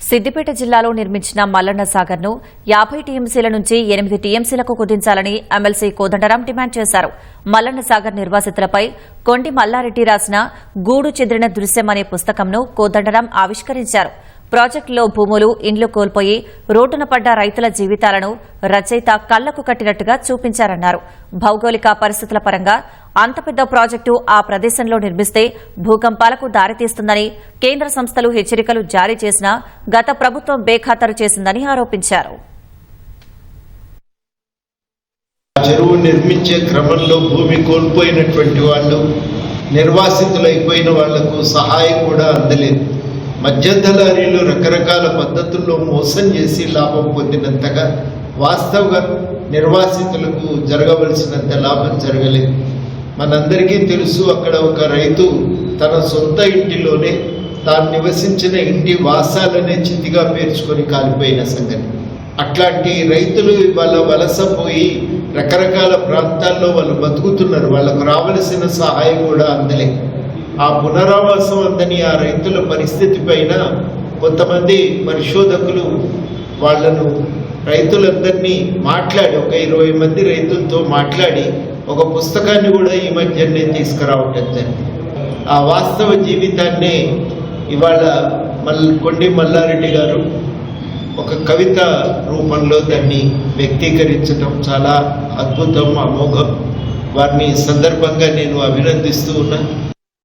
సిద్దిపేట జిల్లాలో నిర్మించిన మల్లన్న సాగర్ను 50 టీఎంసీల నుంచి 8 టీఎంసీలకు కుదించాలని ఎమ్మెల్సీ కోదండరాం డిమాండ్ చేశారు. మల్లన్న సాగర్ నిర్వాసితులపై కొండి మల్లారెడ్డి రాసిన గూడు చెదిరిన దృశ్యం అనే పుస్తకంను కోదండరాం ఆవిష్కరించారు. ప్రాజెక్టులో భూములు, ఇండ్లు కోల్పోయి రోడ్డున పడ్డ రైతుల జీవితాలను రచయిత కళ్లకు కట్టినట్టుగా చూపించారన్నారు. భౌగోళిక పరిస్థితుల పరంగా అంత పెద్ద ప్రాజెక్టు ఆ ప్రదేశంలో నిర్మిస్తే భూకంపాలకు దారితీస్తుందని కేంద్ర సంస్థలు హెచ్చరికలు జారీ చేసినా గత ప్రభుత్వం బేఖాతరు చేసిందని ఆరోపించారు. చెరువు నిర్మించే క్రమంలో భూమి కోల్పోయినటువంటి వాళ్ళు, నిర్వాసితులైపోయిన వాళ్లకు సహాయం కూడా అందలేదు. మధ్యదళారీలు రకరకాల పద్ధతుల్లో మోసం చేసి లాభం పొందినంతగా వాస్తవంగా నిర్వాసితులకు జరగవలసినంత లాభం జరగలేదు. మనందరికీ తెలుసు, అక్కడ ఒక రైతు తన సొంత ఇంటిలోనే తాను నివసించిన ఇంటి వాసాలనే చితిగా పేర్చుకొని కాలిపోయిన సంగతి. అట్లాంటి రైతులు వాళ్ళ వలస పోయి రకరకాల ప్రాంతాల్లో వాళ్ళు బతుకుతున్నారు. వాళ్ళకు రావలసిన సహాయం కూడా అందలేదు. ఆ పునరావాసం అందని ఆ రైతుల పరిస్థితి పైన కొంతమంది పరిశోధకులు వాళ్లను రైతులందరినీ మాట్లాడి, ఒక 20 మంది రైతులతో మాట్లాడి ఒక పుస్తకాన్ని కూడా ఈ మధ్యనే తీసుకురావటం జరిగింది. ఆ వాస్తవ జీవితాన్నే ఇవాళ కొండి మల్లారెడ్డి గారు ఒక కవిత రూపంలో దాన్ని వ్యక్తీకరించడం చాలా అద్భుతం, అమోఘం. వారిని సందర్భంగా నేను అభినందిస్తూ ఉన్నా.